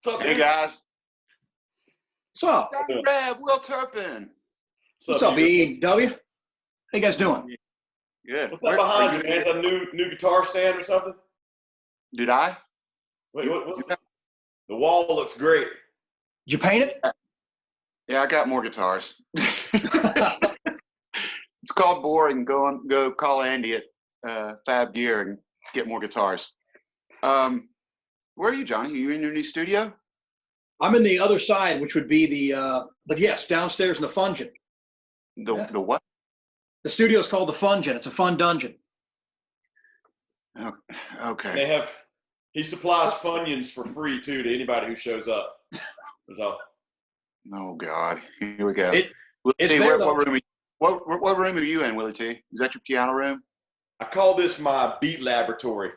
What's up, Hey, dude? guys. What's up? Rabb, Turpin. What's up, EW? How you guys doing? Good. What's that behind you, man? Is that a new guitar stand or something? Did I? Wait, what's the wall looks great. Did you paint it? Yeah, I got more guitars. It's called boring. Go call Andy at Fab Gear and get more guitars. Where are you, Johnny? Are you in your new studio? I'm in the other side, which would be the, but yes, downstairs in the Fungin. The what? The studio is called the Fungin. It's a fun dungeon. Okay. He supplies Funyuns for free too to anybody who shows up. So, Oh God, here we go. It's there, what room are you in, Willie T? Is that your piano room? I call this my beat laboratory.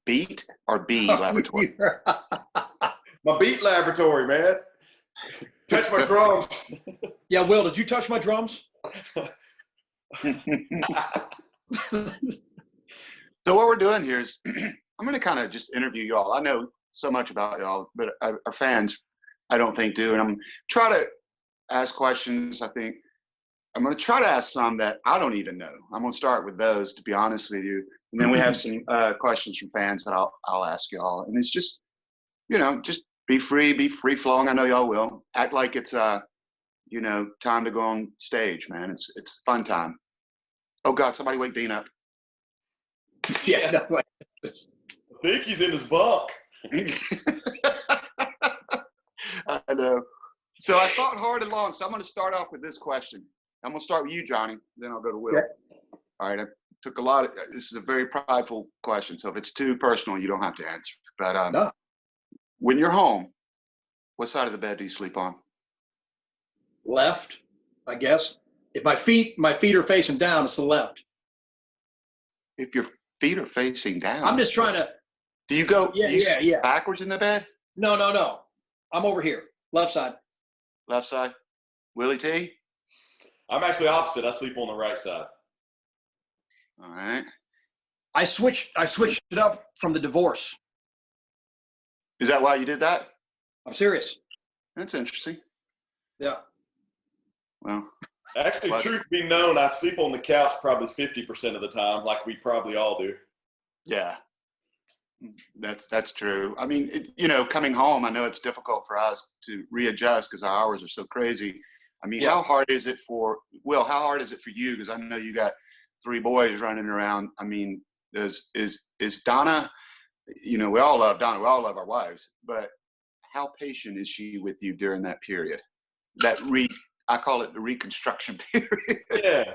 Beat or B laboratory? My beat laboratory, man. Touch my drums. Yeah, Will, did you touch my drums? So what we're doing here is I'm going to kind of just interview y'all. I know so much about y'all, but our fans, I don't think do. And I'm try to ask questions. I think I'm going to try to ask some that I don't even know. I'm going to start with those, to be honest with you. And then we have some questions from fans that I'll ask y'all. And it's just, just be free flowing. I know y'all will. Act like it's, time to go on stage, man. It's a fun time. Oh God, somebody wake Dean up. Yeah. No, I think he's in his bunk. I know. So I thought hard and long. So I'm going to start off with this question. I'm going to start with you, Johnny. Then I'll go to Will. Okay. All right. I took a lot of. This is a very prideful question. So if it's too personal, you don't have to answer. But No. When you're home, what side of the bed do you sleep on? Left, I guess. If my feet are facing down, it's the left. If your feet are facing down. I'm just trying to. Do you go Yeah. backwards in the bed? No. I'm over here, left side. Left side. Willie T? I'm actually opposite. I sleep on the right side. All right. I switched it up from the divorce. Is that why you did that? I'm serious. That's interesting. Yeah. Well. Actually, truth be known, I sleep on the couch probably 50% of the time, like we probably all do. Yeah, that's true. I mean, coming home, I know it's difficult for us to readjust because our hours are so crazy. I mean, How hard is it for Will? How hard is it for you? Because I know you got 3 boys running around. I mean, is Donna? We all love Donna. We all love our wives, but how patient is she with you during that period? I call it the reconstruction period. Yeah.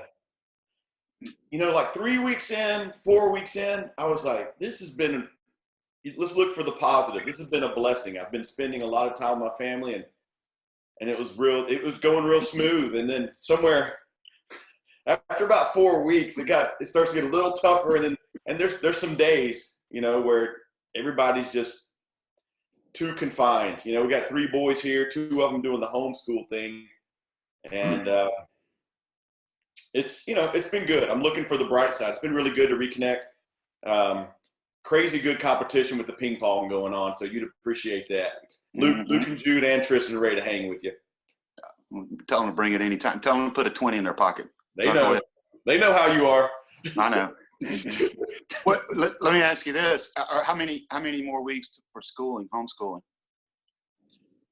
Like 3 weeks in, 4 weeks in, I was like, let's look for the positive. This has been a blessing. I've been spending a lot of time with my family and it was going real smooth. And then somewhere after about 4 weeks, it starts to get a little tougher. And there's some days, where everybody's just too confined. We got 3 boys here, 2 of them doing the homeschool thing. And it's been good. I'm looking for the bright side. It's been really good to reconnect. Crazy good competition with the ping pong going on, so you'd appreciate that. Luke and Jude and Tristan are ready to hang with you. Tell them to bring it anytime. Tell them to put a 20 in their pocket. They know how you are. I know. Let me ask you this: how many more weeks for homeschooling?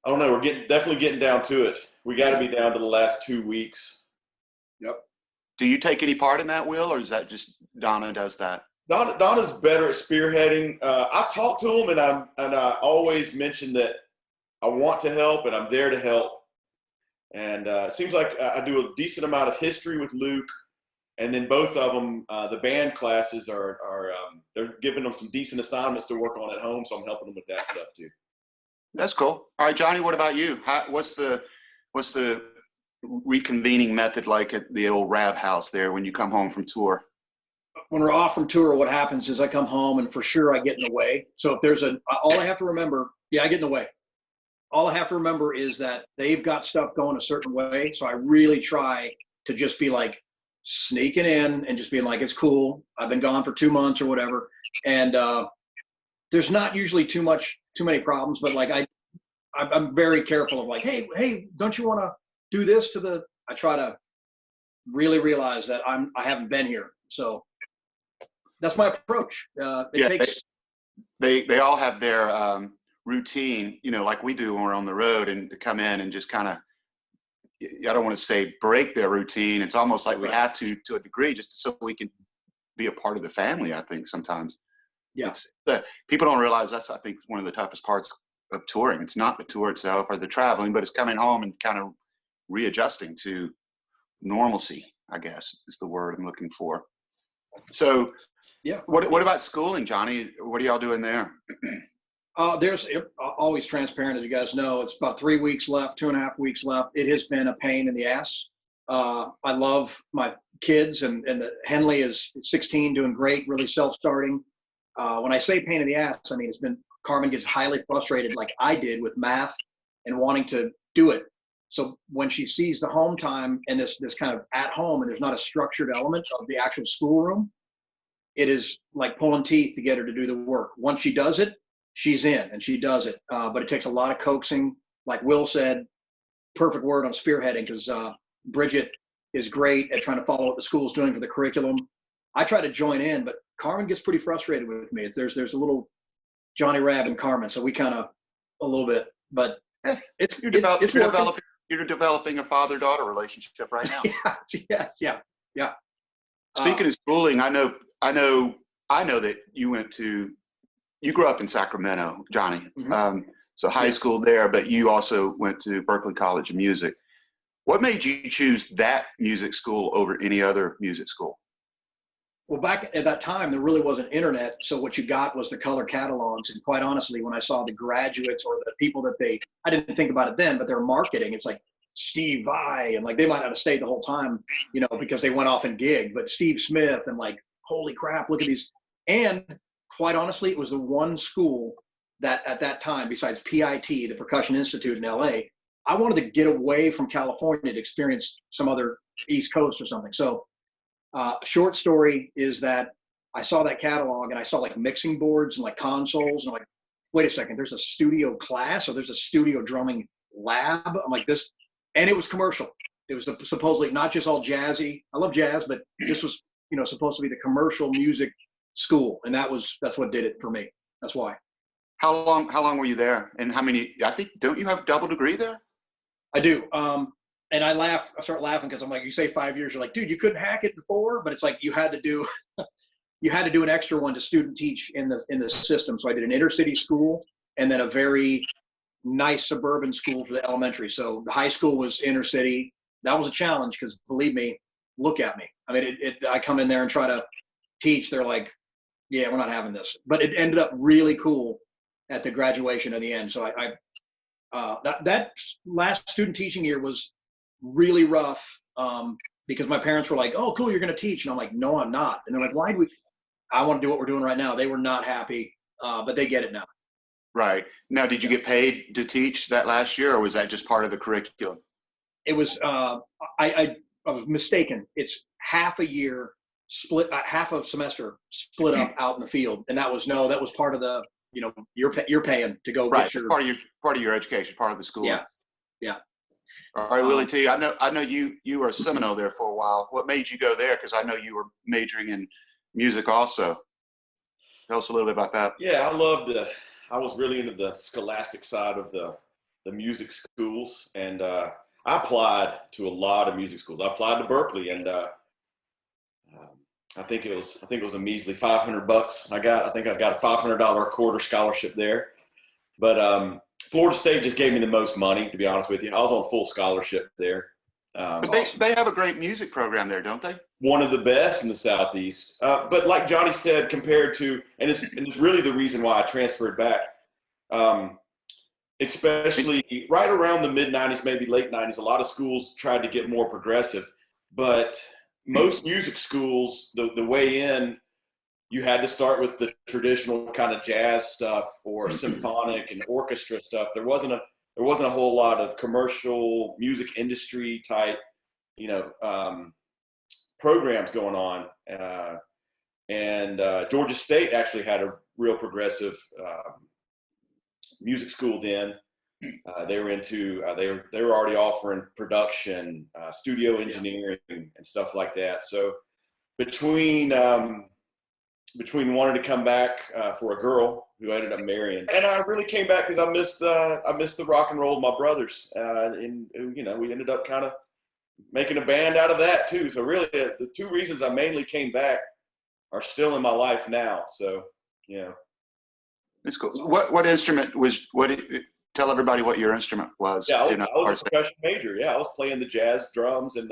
I don't know. We're definitely getting down to it. We got to be down to the last 2 weeks. Yep. Do you take any part in that, Will, or is that just Donna does that? Donna's better at spearheading. I talk to him, and I always mention that I want to help and I'm there to help. And it seems like I do a decent amount of history with Luke, and then both of them, the band classes are they're giving them some decent assignments to work on at home, so I'm helping them with that stuff too. That's cool. All right, Johnny, what about you? What's the reconvening method like at the old Rabb house there when you come home from tour? When we're off from tour, what happens is I come home and for sure I get in the way. So if there's all I have to remember, I get in the way. All I have to remember is that they've got stuff going a certain way. So I really try to just be like sneaking in and just being like, it's cool. I've been gone for 2 months or whatever. And there's not usually too many problems, but like I'm very careful of like, hey, don't you want to do this to the? I try to really realize that I haven't been here, so that's my approach. It takes. They all have their routine, like we do when we're on the road, and to come in and just kind of, I don't want to say break their routine. It's almost like we have to a degree, just so we can be a part of the family. I think sometimes, it's people don't realize that's, I think, one of the toughest parts of touring. It's not the tour itself or the traveling, but it's coming home and kind of readjusting to normalcy, I guess is the word I'm looking for. So, what about schooling, Johnny? What are y'all doing there? There's always transparent, as you guys know. It's about 3 weeks left, 2.5 weeks left. It has been a pain in the ass. I love my kids, and Henley is 16, doing great, really self-starting. When I say pain in the ass, I mean, Carmen gets highly frustrated like I did with math and wanting to do it. So when she sees the home time and this kind of at home, and there's not a structured element of the actual schoolroom, it is like pulling teeth to get her to do the work. Once she does it, she's in and she does it. But it takes a lot of coaxing. Like Will said, perfect word on spearheading, because Bridget is great at trying to follow what the school's doing for the curriculum. I try to join in, but Carmen gets pretty frustrated with me. There's a little Johnny Rabb and Carmen, so we kind of a little bit, but you're developing a father-daughter relationship right now. Yeah. Speaking of schooling, I know that you grew up in Sacramento, Johnny. Mm-hmm. So high school there, but you also went to Berklee College of Music. What made you choose that music school over any other music school? Well, back at that time, there really wasn't internet. So what you got was the color catalogs. And quite honestly, when I saw the graduates or the people that I didn't think about it then, but they're marketing. It's like Steve Vai, and like they might not have stayed the whole time, because they went off and gigged, but Steve Smith, and like, holy crap, look at these. And quite honestly, it was the one school that at that time, besides PIT, the Percussion Institute in LA, I wanted to get away from California to experience some other East Coast or something. So short story is that I saw that catalog and I saw like mixing boards and like consoles, and I'm like, wait a second, there's a studio class, or there's a studio drumming lab. I'm like, this, and it was commercial. It was supposedly not just all jazzy. I love jazz, but this was, supposed to be the commercial music school. And that's what did it for me. That's why. How long were you there? And how many, I think, don't you have double degree there? I do. And I start laughing because I'm like, you say 5 years, you're like, dude, you couldn't hack it before, but it's like you had to do an extra one to student teach in the system. So I did an inner city school and then a very nice suburban school for the elementary. So the high school was inner city. That was a challenge because, believe me, look at me. I mean, I come in there and try to teach. They're like, yeah, we're not having this. But it ended up really cool at the graduation in the end. So that last student teaching year was really rough because my parents were like, oh, cool, you're going to teach. And I'm like, no, I'm not. And they're like, I want to do what we're doing right now. They were not happy, but they get it now. Right. Now, did you get paid to teach that last year, or was that just part of the curriculum? It was, I was mistaken. It's half a year split, half a semester split up out in the field. And that was part of the, you're paying to go right. get your. Part of your education, part of the school. Yeah. All right, Willie T. I know you were a Seminole there for a while. What made you go there? Because I know you were majoring in music also. Tell us a little bit about that. Yeah, I was really into the scholastic side of the music schools, and I applied to a lot of music schools. I applied to Berklee, and I think it was a measly $500 I think I got a $500 a quarter scholarship there. But Florida State just gave me the most money, to be honest with you. I was on full scholarship there. But they have a great music program there, don't they? One of the best in the Southeast. But like Johnny said, compared to, and it's really the reason why I transferred back, especially right around the mid-'90s, maybe late 90s, a lot of schools tried to get more progressive. But most music schools, the way in, you had to start with the traditional kind of jazz stuff or symphonic and orchestra stuff. There wasn't a whole lot of commercial music industry type, programs going on. And Georgia State actually had a real progressive music school then. They were into they were already offering production, studio engineering, and stuff like that. So between wanting to come back for a girl who I ended up marrying, and I really came back because I missed the rock and roll of my brothers, and you know, we ended up kind of making a band out of that too. So really, the two reasons I mainly came back are still in my life now. So yeah, it's cool. What instrument was Tell everybody what your instrument was. Yeah, I was a percussion major. Yeah, I was playing the jazz drums, and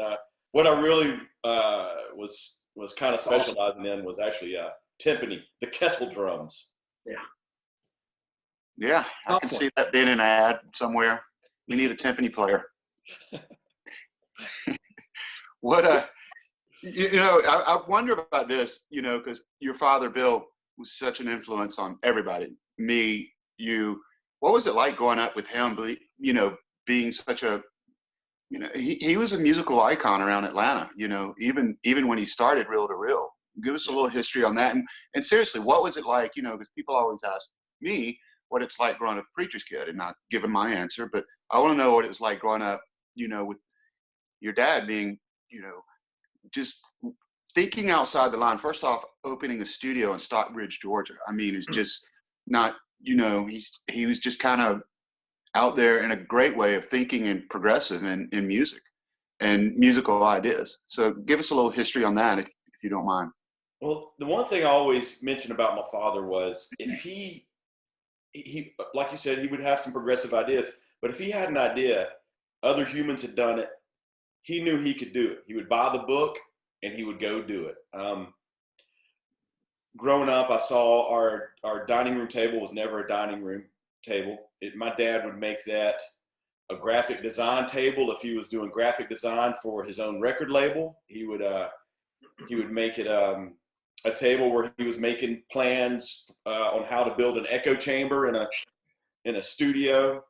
what I really was kind of specializing in was actually timpani, the kettle drums. Yeah, I can see that being an ad somewhere. We need a timpani player. What you know, I wonder about this, you know, because your father Bill was such an influence on everybody, me, you. What was it like growing up with him, you know, being such a, you know, he was a musical icon around Atlanta, you know, even when he started Reel to Reel. Give us a little history on that. And seriously, what was it like, you know, because people always ask me what it's like growing up a preacher's kid and not giving my answer, but I want to know what it was like growing up, you know, with your dad being, you know, just thinking outside the line. First off, opening a studio in Stockbridge, Georgia. I mean, it's just not, you know, he was just kind of out there in a great way of thinking and progressive in music and musical ideas. So give us a little history on that, if you don't mind. Well, the one thing I always mentioned about my father was if he like you said, he would have some progressive ideas, but if he had an idea, other humans had done it, he knew he could do it. He would buy the book and he would go do it. Growing up, I saw our dining room table was never a dining room table. My dad would make that a graphic design table. If he was doing graphic design for his own record label, he would make it a table where he was making plans on how to build an echo chamber in a studio.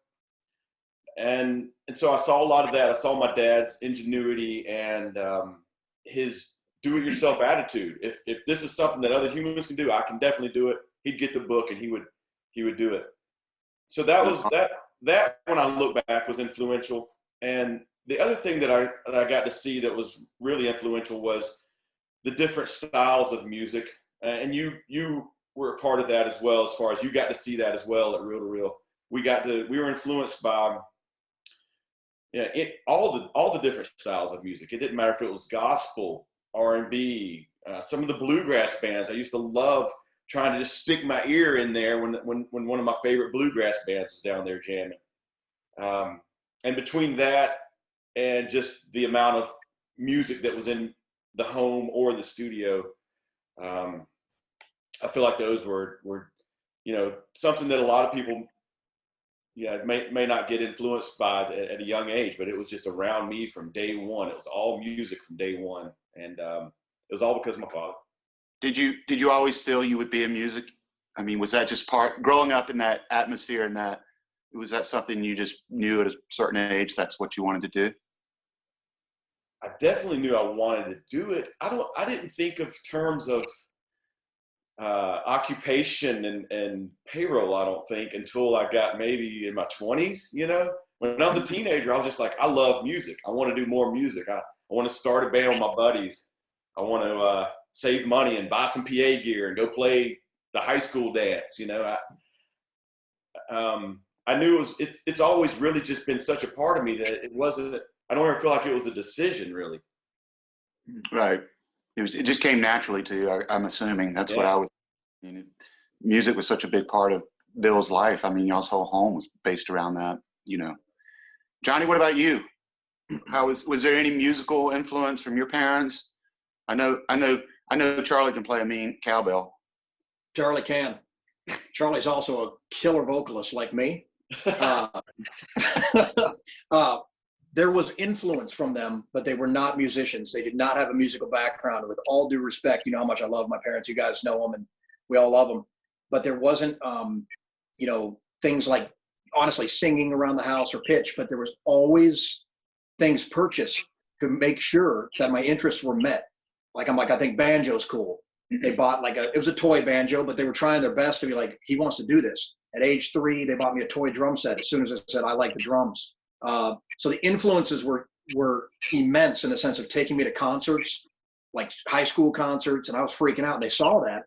And so I saw a lot of that. I saw my dad's ingenuity and his do-it-yourself attitude. If this is something that other humans can do, I can definitely do it. He'd get the book and he would do it. So that was that when I look back was influential. And the other thing that I got to see that was really influential was the different styles of music. And you were a part of that as well, as far as you got to see that as well at Reel to Reel. We were influenced by all the different styles of music. It didn't matter if it was gospel, R&B, some of the bluegrass bands. I used to love trying to just stick my ear in there when one of my favorite bluegrass bands was down there jamming. And between that and just the amount of music that was in the home or the studio, I feel like those were you know, something that a lot of people may not get influenced by at a young age, but it was just around me from day one. It was all music from day one, and it was all because of my father. Did you always feel you would be in music? I mean, was that just growing up in that atmosphere, and was that something you just knew at a certain age that's what you wanted to do? I definitely knew I wanted to do it. I didn't think of terms of occupation and payroll, I don't think, until I got maybe in my 20s. You know, when I was a teenager, I was just like, I love music. I want to do more music. I want to start a band with my buddies. I want to save money and buy some PA gear and go play the high school dance. You know, I knew it's always really just been such a part of me that it wasn't. I don't ever feel like it was a decision, really. Right. It just came naturally to you. I'm assuming that's what I was. I mean, music was such a big part of Bill's life. I mean, y'all's whole home was based around that. You know, Johnny, what about you? Was there any musical influence from your parents? I know Charlie can play a mean cowbell. Charlie can. Charlie's also a killer vocalist like me. There was influence from them, but they were not musicians. They did not have a musical background. With all due respect, you know how much I love my parents. You guys know them, and we all love them. But there wasn't, you know, things like, honestly, singing around the house or pitch, but there was always things purchased to make sure that my interests were met. Like, I think banjo's cool. they bought it was a toy banjo, but they were trying their best to be like, he wants to do this. At age 3, they bought me a toy drum set as soon as I said I like the drums. So the influences were immense in the sense of taking me to concerts, like high school concerts, and I was freaking out. And they saw that,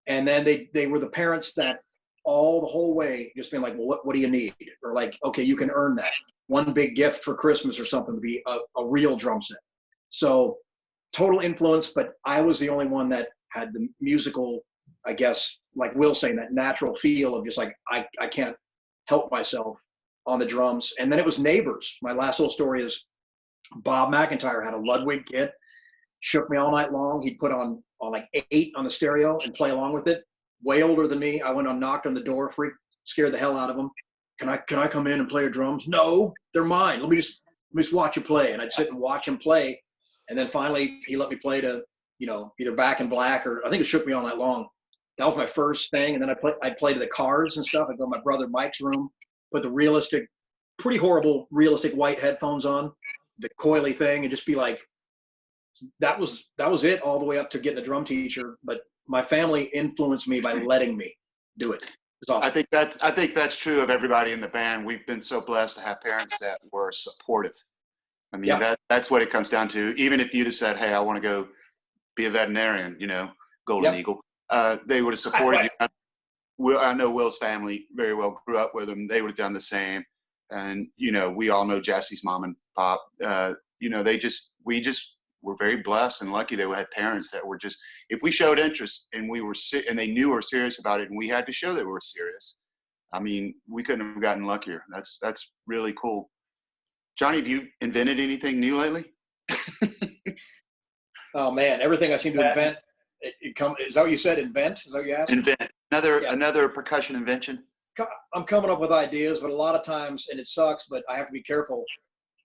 and then they were the parents that all the whole way just being like, well, what do you need? Or like, okay, you can earn that. One big gift for Christmas or something to be a real drum set. So total influence, but I was the only one that had the musical, I guess, like Will saying, that natural feel of just like, I can't help myself on the drums. And then it was neighbors. My last little story is Bob McIntyre had a Ludwig kit, shook me all night long. He'd put on like 8 on the stereo and play along with it. Way older than me. I went on, knocked on the door, scared the hell out of him. Can I come in and play your drums? No, they're mine. Let me just watch you play. And I'd sit and watch him play. And then finally he let me play to, either Back in Black, or I think it shook me all night long. That was my first thing. And then I'd play to the Cars and stuff. I'd go to my brother Mike's room, put the pretty horrible realistic white headphones on, the coily thing, and just be like, that was it all the way up to getting a drum teacher. But my family influenced me by letting me do it. It's awesome. I think that's true of everybody in the band. We've been so blessed to have parents that were supportive. I mean, that's what it comes down to. Even if you'd have said, hey, I want to go be a veterinarian, Golden Eagle, they would have supported you. I know Will's family very well, grew up with him. They would have done the same. And, we all know Jesse's mom and pop. We were very blessed and lucky that we had parents that were just, if we showed interest and and they knew we were serious about it and we had to show that we were serious, I mean, we couldn't have gotten luckier. That's really cool. Johnny, have you invented anything new lately? Oh man, everything I seem to invent, is that what you said? Invent? Is that what you asked? Invent. Another percussion invention. I'm coming up with ideas, but a lot of times, and it sucks, but I have to be careful.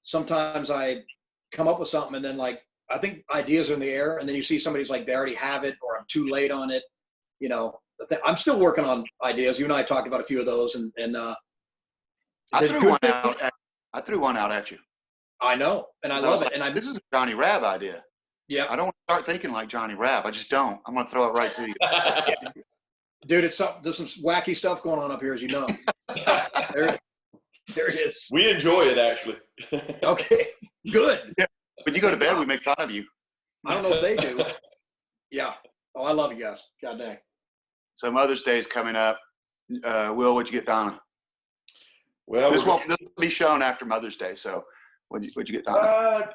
Sometimes I come up with something and then I think ideas are in the air, and then you see somebody's like, they already have it, or I'm too late on it. I'm still working on ideas. You and I talked about a few of those, and I threw one out at you. I know, and I love it. And this is a Johnny Rabb idea. Yeah. I don't want to start thinking like Johnny Rabb. I just don't. I'm going to throw it right to you. Dude, there's some wacky stuff going on up here, as you know. There it is. We enjoy it, actually. Okay, good. Yeah. When you go to bed, we make fun of you. I don't know if they do. Yeah. Oh, I love you guys. God dang. So Mother's Day is coming up. Will, what'd you get Donna? Well, this will be shown after Mother's Day. So what'd you get Donna?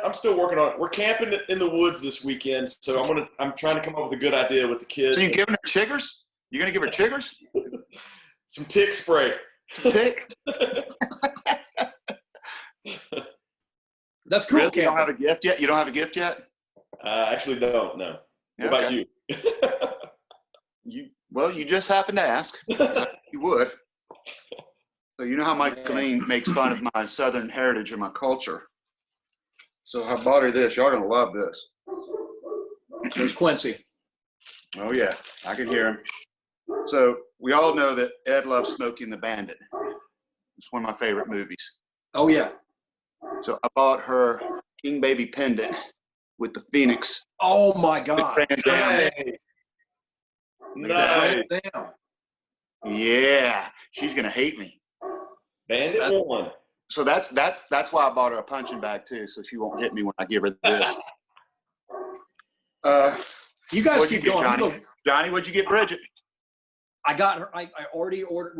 I'm still working on it. We're camping in the woods this weekend, so I'm trying to come up with a good idea with the kids. So you giving her chiggers? You gonna give her chiggers? Some tick spray. Some tick? That's cool. Really? You don't have a gift yet? You don't have a gift yet? I actually don't. No. What about you? You just happened to ask. You would. So you know how Mike Colleen makes fun of my Southern heritage and my culture. So I bought her this. Y'all gonna love this. There's Quincy. Oh yeah, I can hear him. So we all know that Ed loves Smokey and the Bandit. It's one of my favorite movies. Oh yeah. So I bought her King Baby pendant with the Phoenix. Oh my God. Nice. Yeah, she's gonna hate me. Bandit one. So that's why I bought her a punching bag too, so she won't hit me when I give her this. You guys keep going. Johnny, what'd you get Bridget? I got her. I already ordered.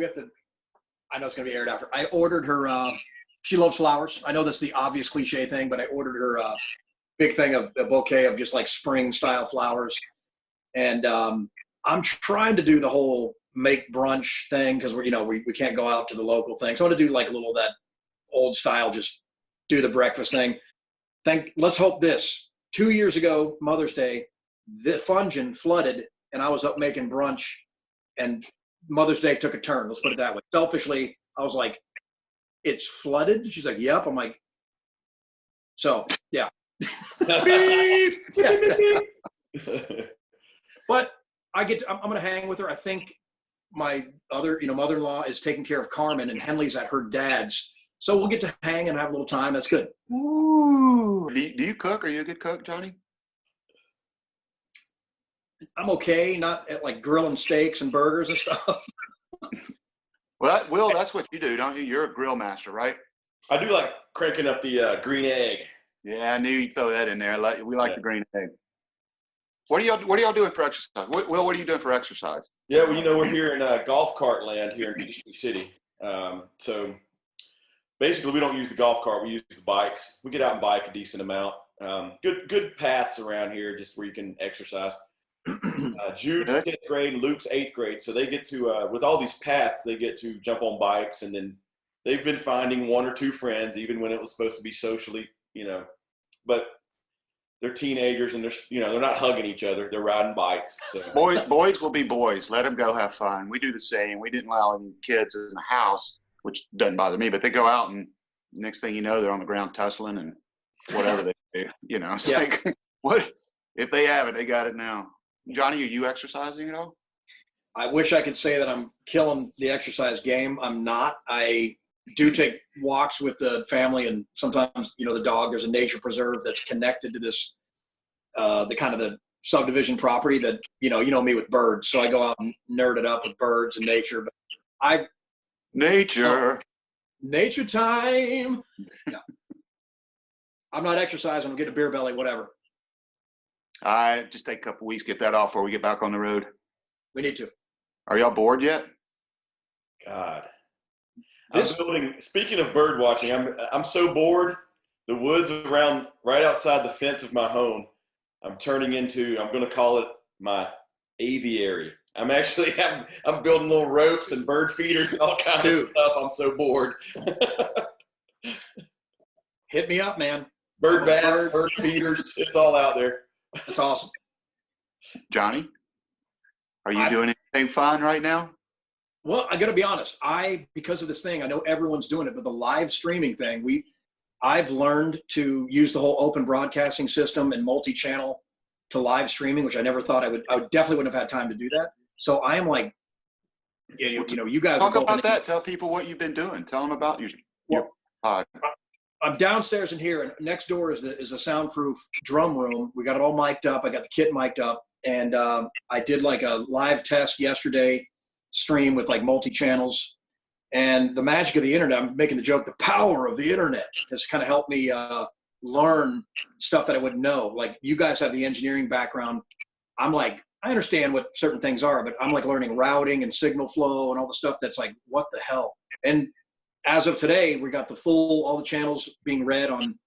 I know it's gonna be aired after. I ordered her. She loves flowers. I know that's the obvious cliche thing, but I ordered her a big thing of a bouquet of just like spring style flowers. And I'm trying to do the whole make brunch thing because we can't go out to the local thing. So I want to do like a little of that old style, just do the breakfast thing. Let's hope this. 2 years ago, Mother's Day, the Fungin flooded, and I was up making brunch, and Mother's Day took a turn. Let's put it that way. Selfishly, I was like, it's flooded? She's like, yep. I'm like, so, yeah. But I'm going to hang with her. I think my other, mother-in-law is taking care of Carmen, and Henley's at her dad's. So we'll get to hang and have a little time. That's good. Ooh. Do you cook? Are you a good cook, Johnny? I'm okay, not at like grilling steaks and burgers and stuff. Well, Will, that's what you do, don't you? You're a grill master, right? I do like cranking up the green egg. Yeah, I knew you'd throw that in there. We like Yeah. the green egg. What are y'all doing for exercise? Will, what are you doing for exercise? Yeah, well, we're here in golf cart land here in Peachtree City. So basically, we don't use the golf cart. We use the bikes. We get out and bike a decent amount. Good paths around here, just where you can exercise. Jude's 10th grade and Luke's 8th grade, so they get to with all these paths, they get to jump on bikes, and then they've been finding one or two friends, even when it was supposed to be socially, but they're teenagers and they're not hugging each other. They're riding bikes. So Boys will be boys. Let them go have fun. We do the same. We didn't allow any kids in the house, which doesn't bother me, but they go out and next thing you know, they're on the ground tussling and whatever they do. It's like, what if they have it? They got it now. Johnny, are you exercising at all? I wish I could say that I'm killing the exercise game. I'm not. I do take walks with the family, and sometimes, the dog. There's a nature preserve that's connected to this, the subdivision property that, you know me with birds. So I go out and nerd it up with birds and nature. But nature time. No. I'm not exercising. I'm getting a beer belly, whatever. I just take a couple weeks, get that off before we get back on the road. We need to. Are y'all bored yet? God. Speaking of bird watching, I'm so bored. The woods around right outside the fence of my home, I'm going to call it my aviary. I'm building little ropes and bird feeders and all kinds of stuff. I'm so bored. Hit me up, man. Bird baths, bird feeders, it's all out there. That's awesome. Johnny, are you doing anything fun right now? Well, I got to be honest. Because of this thing, I know everyone's doing it, but the live streaming thing, I've learned to use the whole open broadcasting system and multi-channel to live streaming, which I never thought I would definitely wouldn't have had time to do that. So I am like, you guys talk about that. Tell people what you've been doing. Tell them about your pod. I'm downstairs in here, and next door is a soundproof drum room. We got it all mic'd up. I got the kit mic'd up, and I did like a live test yesterday stream with like multi-channels. And the magic of the internet, I'm making the joke, the power of the internet has kind of helped me learn stuff that I wouldn't know. Like, you guys have the engineering background. I'm like, I understand what certain things are, but I'm like learning routing and signal flow and all the stuff that's like, what the hell? And as of today, we got all the channels being read on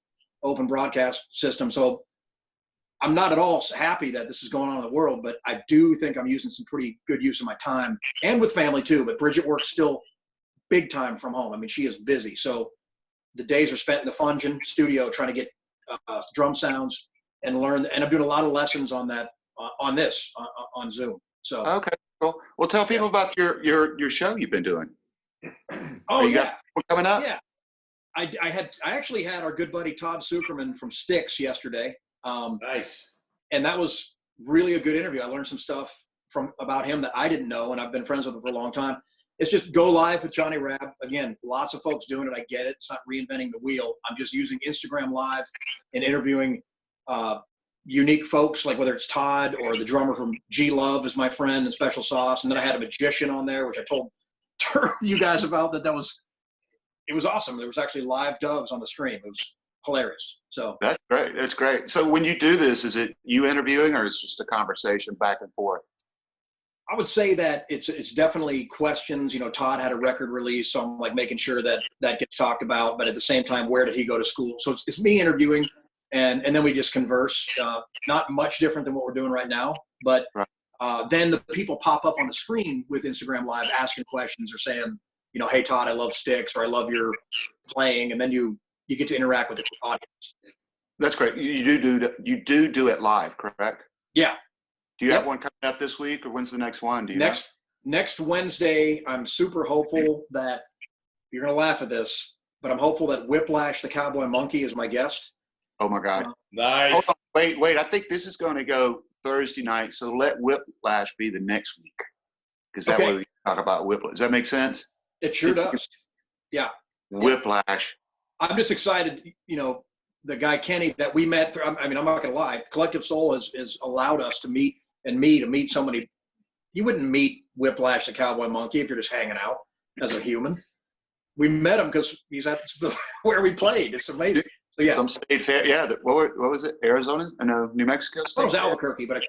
open broadcast system. So I'm not at all happy that this is going on in the world, but I do think I'm using some pretty good use of my time, and with family too. But Bridget works still big time from home. I mean, she is busy. So the days are spent in the Fungin studio trying to get drum sounds and learn. And I'm doing a lot of lessons on that, on Zoom. So okay, cool. Well, tell people about your show you've been doing. Oh, yeah. Coming up? Yeah. I actually had our good buddy Todd Sucherman from Styx yesterday. Nice. And that was really a good interview. I learned some stuff about him that I didn't know, and I've been friends with him for a long time. It's just go live with Johnny Rabb. Again, lots of folks doing it. I get it. It's not reinventing the wheel. I'm just using Instagram Live and interviewing unique folks, like whether it's Todd or the drummer from G Love is my friend and Special Sauce. And then I had a magician on there, which I told you guys about it was awesome. There was actually live doves on the stream. It was hilarious. So that's great. That's great. So when you do this, is it you interviewing or is it just a conversation back and forth? I would say that it's definitely questions. Todd had a record release, so I'm like making sure that gets talked about, but at the same time, where did he go to school? So it's me interviewing, and then we just converse. Not much different than what we're doing right now, but right. Then the people pop up on the screen with Instagram Live asking questions or saying, hey, Todd, I love Styx, or I love your playing, and then you get to interact with the audience. That's great. You do it live, correct? Yeah. Do you have one coming up this week, or when's the next one? Next Wednesday, I'm super hopeful that you're going to laugh at this, but I'm hopeful that Whiplash the Cowboy Monkey is my guest. Oh my God. Nice. Hold on, wait. I think this is going to go Thursday night. So let Whiplash be the next week. Because that way we talk about Whiplash. Does that make sense? It sure does. Yeah. Whiplash. I'm just excited, the guy Kenny that we met, I'm not going to lie, Collective Soul has allowed us to meet and me to meet somebody. You wouldn't meet Whiplash the Cowboy Monkey if you're just hanging out as a human. We met him because he's at where we played. It's amazing. So yeah, some state fair. Yeah, what was it? Arizona? No, New Mexico State. It was Albuquerque, but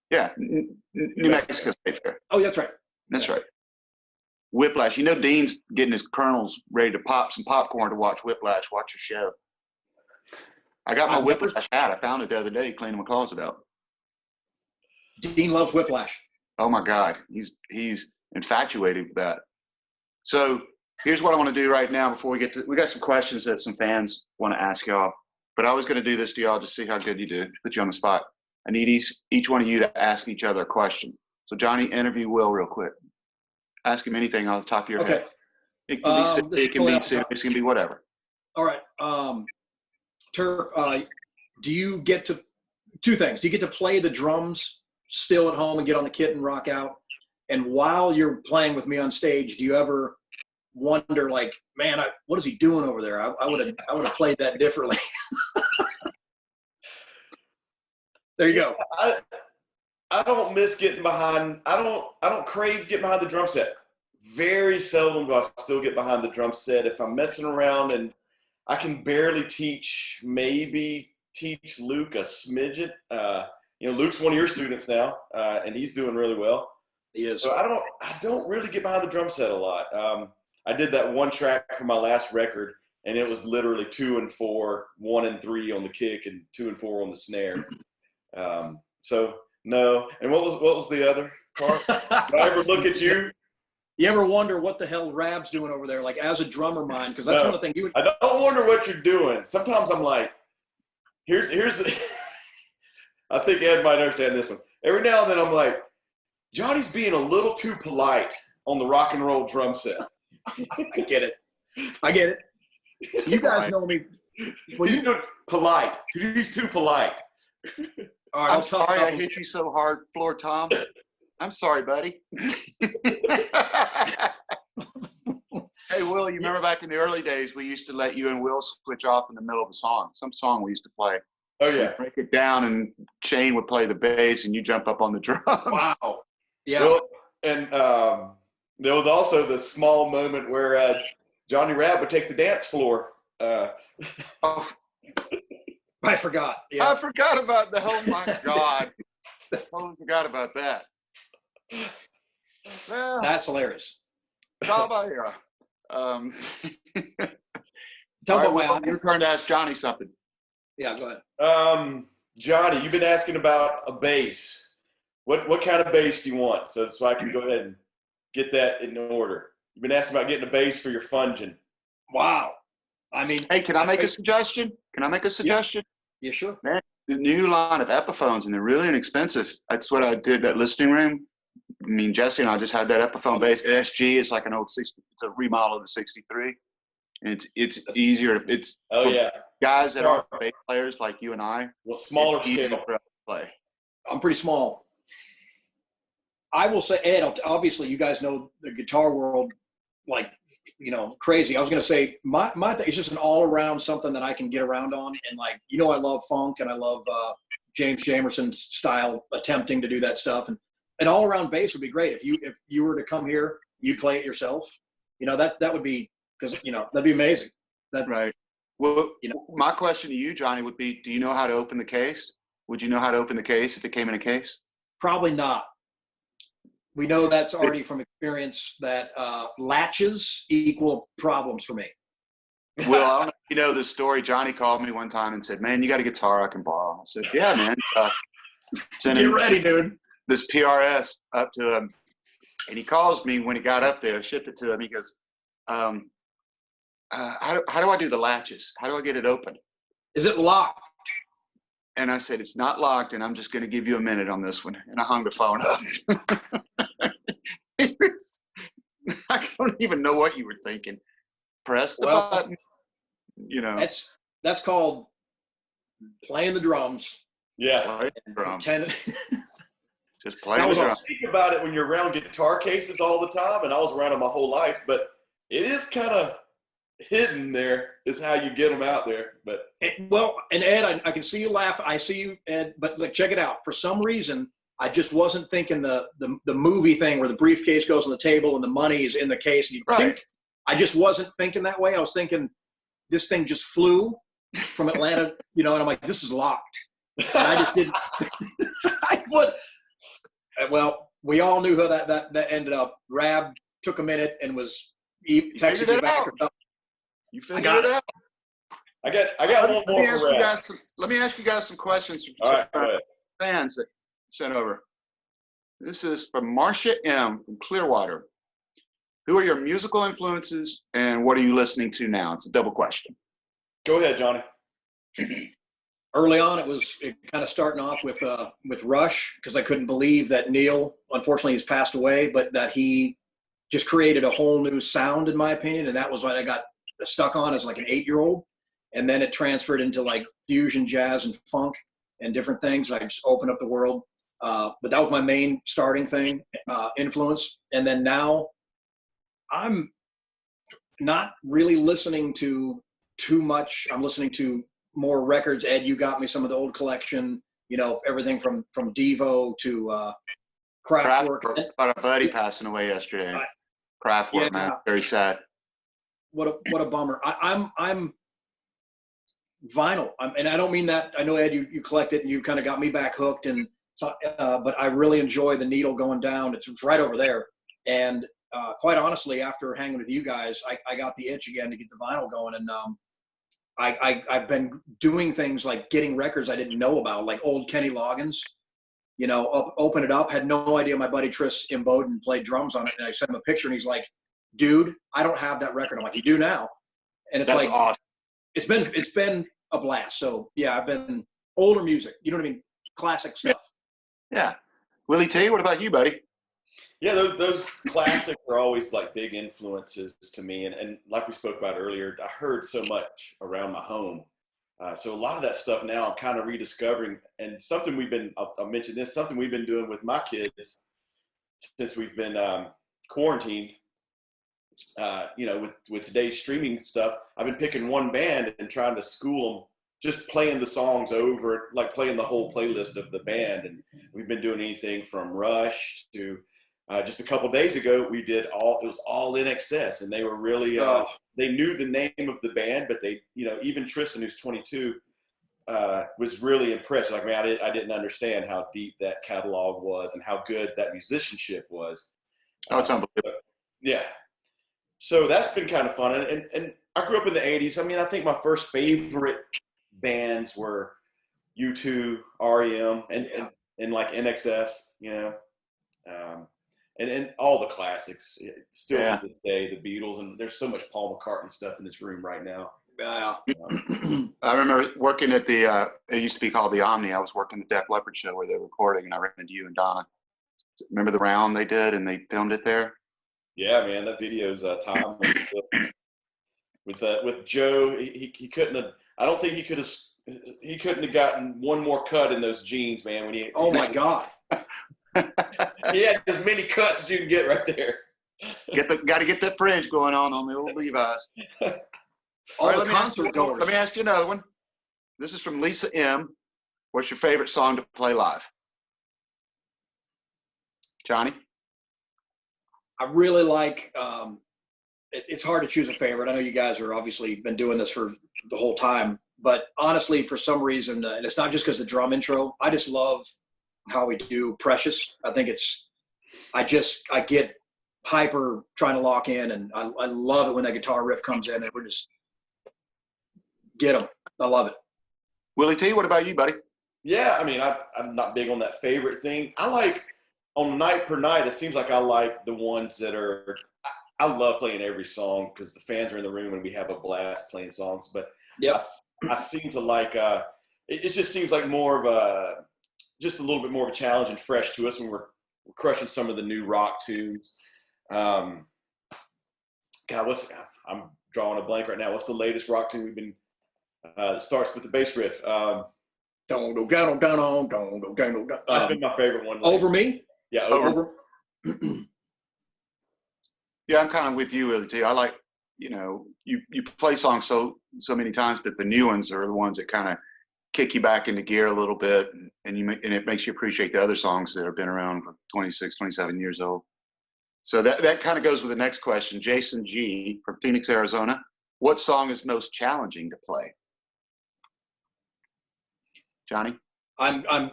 yeah, New Mexico State Fair. Oh, that's right. That's right. Whiplash. You know, Dean's getting his colonels ready to pop some popcorn to watch Whiplash. Watch your show. I got my Whiplash hat. I found it the other day cleaning my closet out. Dean loves Whiplash. Oh my God, he's infatuated with that. So here's what I want to do right now before we got some questions that some fans want to ask y'all. But I was going to do this to y'all just see how good you do. Put you on the spot. I need each one of you to ask each other a question. So Johnny, interview Will real quick. Ask him anything off the top of your head. It can be silly, it can be serious, it can be whatever. All right. Turp, do you get to two things? Do you get to play the drums still at home and get on the kit and rock out? And while you're playing with me on stage, do you ever wonder, like, man, what is he doing over there? I would have played that differently. There you go. I don't miss getting behind. I don't crave getting behind the drum set. Very seldom do I still get behind the drum set. If I'm messing around and I can barely maybe teach Luke a smidget. Luke's one of your students now, and he's doing really well. He is. So I don't really get behind the drum set a lot. I did that one track for my last record, and it was literally 2 and 4, 1 and 3 on the kick, and 2 and 4 on the snare. So no. And what was the other part? Did I ever look at you? You ever wonder what the hell Rabb's doing over there? Like, as a drummer mind, because that's one of the things you would. I don't wonder what you're doing. Sometimes I'm like, here's I think Ed might understand this one. Every now and then I'm like, Johnny's being a little too polite on the rock and roll drum set. I get it. You guys know me. Well, he's polite. He's too polite. All right, I'm sorry I hit you so hard, Floor Tom. I'm sorry, buddy. Hey, Will, you remember back in the early days, we used to let you and Will switch off in the middle of a song. Some song we used to play. Oh, yeah. We'd break it down, and Shane would play the bass, and you jump up on the drums. Wow. Yeah. Well, and there was also the small moment where Johnny Rabb would take the dance floor. Oh. I forgot. Yeah. I forgot about that. Oh, my God. I totally forgot about that. Well, that's hilarious. Tell your turn to ask Johnny something. Yeah, go ahead. Johnny, you've been asking about a bass. What kind of bass do you want? So I can go ahead and get that in order. You've been asking about getting a bass for your fungin. Wow. I mean, hey, can I make a suggestion? Yeah, sure. Man, the new line of Epiphones, and they're really inexpensive. That's what I did at listening room. I mean, Jesse and I just had that Epiphone bass. SG, it's like an old 60. It's a remodel of the 63, and it's easier. It's guys that are bass players like you and I. Well, smaller scale for us to play. I'm pretty small. I will say, Ed, obviously you guys know the guitar world like, crazy. I was going to say my thing is just an all-around something that I can get around on. And like, I love funk and I love James Jamerson's style, attempting to do that stuff. And an all-around bass would be great. If you were to come here, you'd play it yourself. That would be, because, that'd be amazing. Right. Well, my question to you, Johnny, would be, do you know how to open the case? Would you know how to open the case if it came in a case? Probably not. We know that's already from experience that latches equal problems for me. Well, I don't know if you know this story. Johnny called me one time and said, man, you got a guitar I can borrow. I said, yeah, man. Get ready, dude. This PRS up to him. And he calls me when he got up there, shipped it to him. He goes, how do I do the latches? How do I get it open? Is it locked? And I said, it's not locked, and I'm just going to give you a minute on this one. And I hung the phone up. I don't even know what you were thinking. Press the button. That's called playing the drums. Yeah. Play the drums. Just play the drums. I think about it when you're around guitar cases all the time, and I was around them my whole life, but it is kind of hidden there is how you get them out there. But and Ed, I can see you laugh. I see you, Ed, but check it out. For some reason, I just wasn't thinking the movie thing where the briefcase goes on the table and the money is in the case. And you think, I just wasn't thinking that way. I was thinking this thing just flew from Atlanta, and I'm like, this is locked. And I just didn't. Well, we all knew how that ended up. Rabb took a minute and was texting me back. You figured it out. I got one more for Rabb. Let me ask you guys some questions from fans that sent over. This is from Marcia M. from Clearwater. Who are your musical influences and what are you listening to now? It's a double question. Go ahead, Johnny. Early on, it kind of starting off with Rush, because I couldn't believe that Neil, unfortunately, has passed away, but that he just created a whole new sound, in my opinion, and that was what I got stuck on as like an 8-year-old, and then it transferred into like fusion, jazz, and funk, and different things. I just opened up the world, but that was my main starting thing, influence, and then now I'm not really listening to too much. I'm listening to more records. Ed, you got me some of the old collection, everything from Devo to Kraftwerk. About a buddy passing away yesterday. Kraftwerk, man, very sad. What a bummer. I'm vinyl, and I don't mean that. I know, Ed, you collect it and you kind of got me back hooked, and so, but I really enjoy the needle going down. It's right over there, and quite honestly, after hanging with you guys, I got the itch again to get the vinyl going, and I've been doing things like getting records I didn't know about, like old Kenny Loggins, open it up, had no idea my buddy Tris Imboden played drums on it, and I sent him a picture, and he's like, dude, I don't have that record. I'm like, you do now? And That's awesome. It's been a blast. So yeah, I've been older music, you know what I mean? Classic stuff. Yeah. Willie T, what about you, buddy? Yeah, those classics are always like big influences to me. And like we spoke about earlier, I heard so much around my home. So a lot of that stuff now I'm kind of rediscovering. And something I'll mention this, something we've been doing with my kids since we've been quarantined, with today's streaming stuff, I've been picking one band and trying to school them, just playing the songs over, like playing the whole playlist of the band. And we've been doing anything from Rush to just a couple of days ago, it was all In Excess, and they were really, they knew the name of the band, but they, even Tristan, who's 22, was really impressed. Like, man, I didn't understand how deep that catalog was and how good that musicianship was. Oh, it's unbelievable. Yeah. So that's been kind of fun. And I grew up in the 80s. I mean, I think my first favorite bands were U2, REM, and like NXS, and all the classics. Still to this day, the Beatles, and there's so much Paul McCartney stuff in this room right now. Yeah. I remember working at it used to be called the Omni. I was working the Def Leppard show where they were recording, and I ran into you and Donna. Remember the round they did, and they filmed it there? Yeah, man, that video's timeless. With Joe, he couldn't have. I don't think he couldn't have gotten one more cut in those jeans, man. Oh my God. He had as many cuts as you can get right there. Got to get that fringe going on the old Levi's. All right, let me ask you another one. This is from Lisa M. What's your favorite song to play live? Johnny? I really like, it's hard to choose a favorite. I know you guys are obviously been doing this for the whole time, but honestly, for some reason, and it's not just because the drum intro, I just love how we do Precious. I think I get hyper trying to lock in, and I love it when that guitar riff comes in and we're just get them. I love it. Willie T, what about you, buddy? Yeah, I mean, I'm not big on that favorite thing. I like, on night per night, it seems like I like the ones that are, I love playing every song because the fans are in the room and we have a blast playing songs. But I seem to like, it just seems like more of just a little bit more of a challenge and fresh to us when we're crushing some of the new rock tunes. God, I'm drawing a blank right now. What's the latest rock tune we've been, that starts with the bass riff? That's been my favorite one. Over Me? Yeah, Over. Yeah, I'm kind of with you, Willie T. I like, you play songs so many times, but the new ones are the ones that kind of kick you back into gear a little bit, and it makes you appreciate the other songs that have been around for 26, 27 years old. So that kind of goes with the next question. Jason G. from Phoenix, Arizona. What song is most challenging to play? Johnny? I'm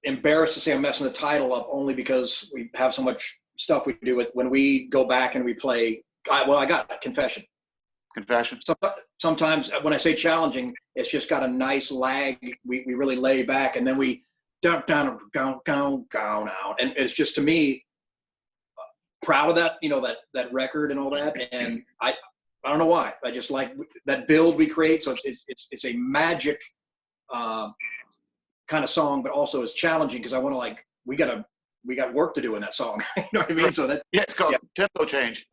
embarrassed to say I'm messing the title up only because we have so much stuff we do with when we go back and we play. I got a Confession. Confession? Sometimes when I say challenging, it's just got a nice lag. We really lay back and then we down out. And it's just, to me, proud of that, that record and all that. And I don't know why. I just like that build we create. So it's a magic kind of song, but also it's challenging because I want to we got work to do in that song. You know what I mean? So that it's called tempo change.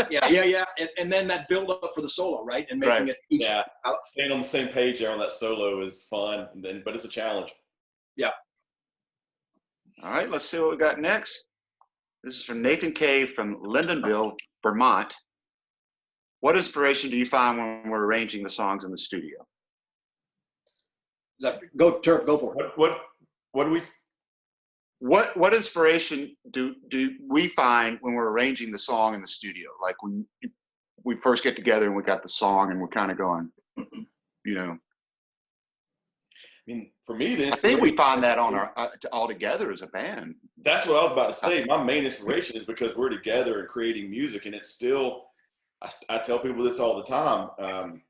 yeah. And then that build up for the solo, right? And making it each. Yeah, staying on the same page there on that solo is fun, but it's a challenge. Yeah. All right, let's see what we got next. This is from Nathan K. from Lyndonville, Vermont. What inspiration do you find when we're arranging the songs in the studio? Go for it. What do we? What inspiration do we find when we're arranging the song in the studio? Like when we first get together and we got the song and we're kind of going, I mean, for me, I think we find that on our all together as a band. That's what I was about to say. My main inspiration is because we're together and creating music, and it's still. I tell people this all the time.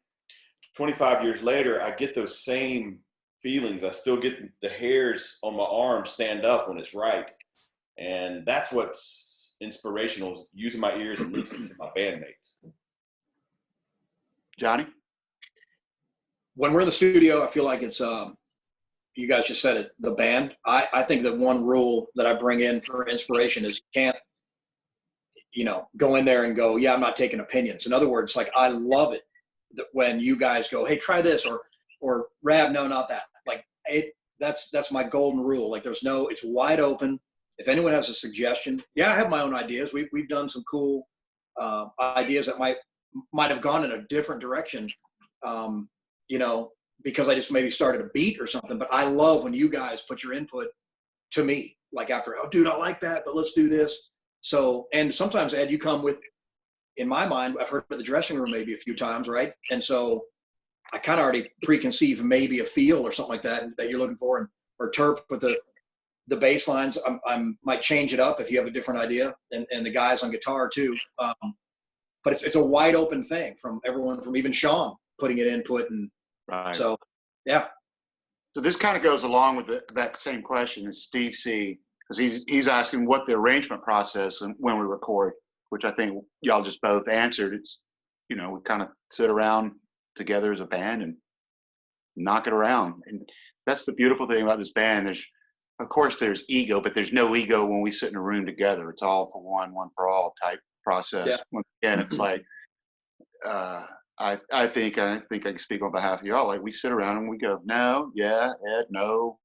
25 years later, I get those same feelings. I still get the hairs on my arms stand up when it's right. And that's what's inspirational, is using my ears and listening to my bandmates. Johnny? When we're in the studio, I feel like it's, you guys just said it, the band. I think that one rule that I bring in for inspiration is you can't, go in there and go, yeah, I'm not taking opinions. In other words, I love it that when you guys go, hey, try this, or Rabb, no, not that. That's my golden rule. It's wide open. If anyone has a suggestion, I have my own ideas. We've done some cool ideas that might have gone in a different direction, because I just maybe started a beat or something. But I love when you guys put your input to me, after, oh, dude, I like that, but let's do this. So, and sometimes, Ed, you come with, in my mind, I've heard of the dressing room maybe a few times, right? And so I kind of already preconceive maybe a feel or something like that you're looking for, or Turp with the bass lines. I might change it up if you have a different idea, and the guys on guitar too. But it's a wide open thing from everyone, from even Sean putting in input, and right. So yeah. So this kind of goes along with that same question as Steve C, because he's asking what the arrangement process and when we record, which I think y'all just both answered. It's we kind of sit around together as a band and knock it around. And that's the beautiful thing about this band. Of course there's ego, but there's no ego when we sit in a room together. It's all for one for all type process. Yeah. Once again, it's I think I can speak on behalf of y'all. We sit around and we go, no, yeah, Ed, no,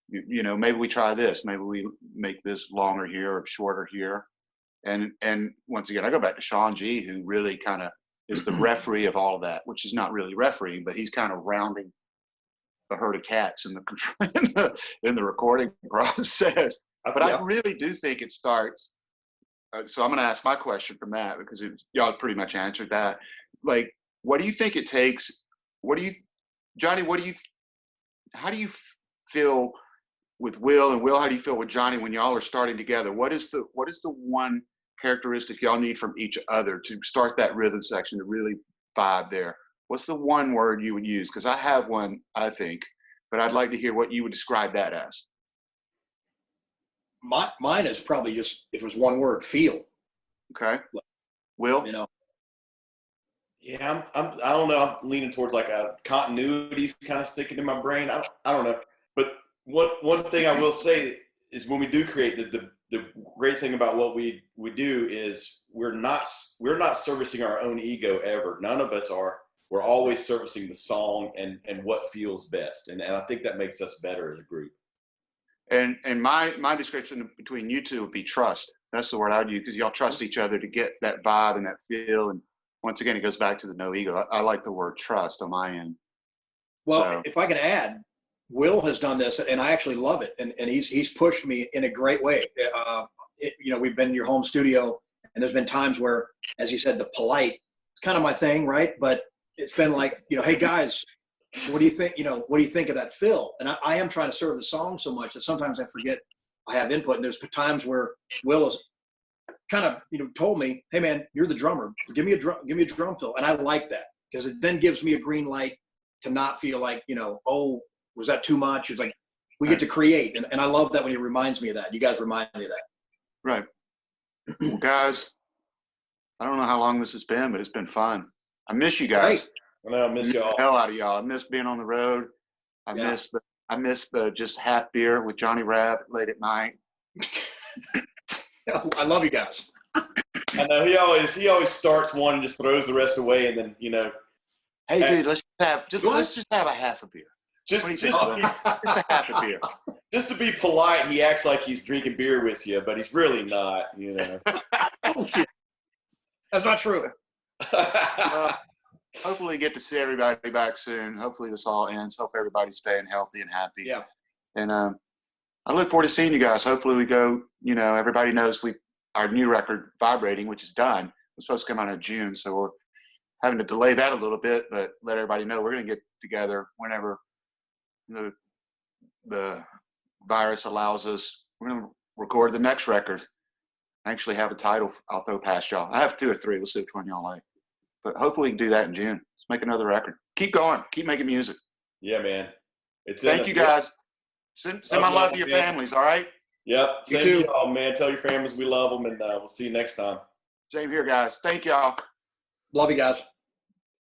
maybe we try this, maybe we make this longer here or shorter here. And once again, I go back to Sean G, who really kind of is the referee of all of that, which is not really refereeing, but he's kind of rounding the herd of cats in the recording process. But I really do think it starts. So I'm going to ask my question from that, because y'all pretty much answered that. What do you think it takes? Johnny, how do you feel with Will, and Will, how do you feel with Johnny when y'all are starting together? What is the one characteristic y'all need from each other to start that rhythm section to really vibe there? What's the one word you would use? Because I have one, I think, but I'd like to hear what you would describe that as. Mine is probably just, if it was one word, feel. Okay. Will? Yeah, I don't know. I'm leaning towards a continuity kind of sticking in my brain. I don't know. But one thing I will say is when we do create, the great thing about what we do is we're not servicing our own ego ever. None of us are. We're always servicing the song and what feels best. And I think that makes us better as a group. And my description between you two would be trust. That's the word I'd use, because y'all trust each other to get that vibe and that feel. And once again, it goes back to the no ego. I like the word trust on my end. Well, if I can add, Will has done this, and I actually love it. And he's pushed me in a great way. We've been in your home studio, and there's been times where, as he said, the polite, it's kind of my thing, right? But it's been like, hey guys, what do you think? What do you think of that fill? And I am trying to serve the song so much that sometimes I forget I have input. And there's times where Will has kind of, told me, hey man, you're the drummer. Give me a drum fill. And I like that because it then gives me a green light to not feel like, oh, was that too much? It's like, we get to create. And I love that when he reminds me of that. You guys remind me of that. Right. Well, guys, I don't know how long this has been, but it's been fun. I miss you guys. Great. I know, I miss y'all. The hell out of y'all. I miss being on the road. I miss the just half beer with Johnny Rabb late at night. I love you guys. I know he always starts one and just throws the rest away, and then Hey, dude, let's just have a half a beer. Just just a half a beer. Just to be polite, he acts like he's drinking beer with you, but he's really not. That's not true. Hopefully get to see everybody back soon. Hopefully this all ends. Hope everybody's staying healthy and happy. Yeah. And I look forward to seeing you guys. Hopefully we go, everybody knows our new record, Vibrating, which is done. It's supposed to come out in June, so we're having to delay that a little bit, but let everybody know we're going to get together whenever the virus allows us. We're going to record the next record. I actually have a title I'll throw past y'all. I have 2 or 3. We'll see which one y'all like. But hopefully we can do that in June. Let's make another record. Keep going. Keep making music. Yeah, man. Thank you, guys. Send my love to your families, all right? Yep. You Same too. to y'all, man. Tell your families we love them, and we'll see you next time. Same here, guys. Thank y'all. Love you guys.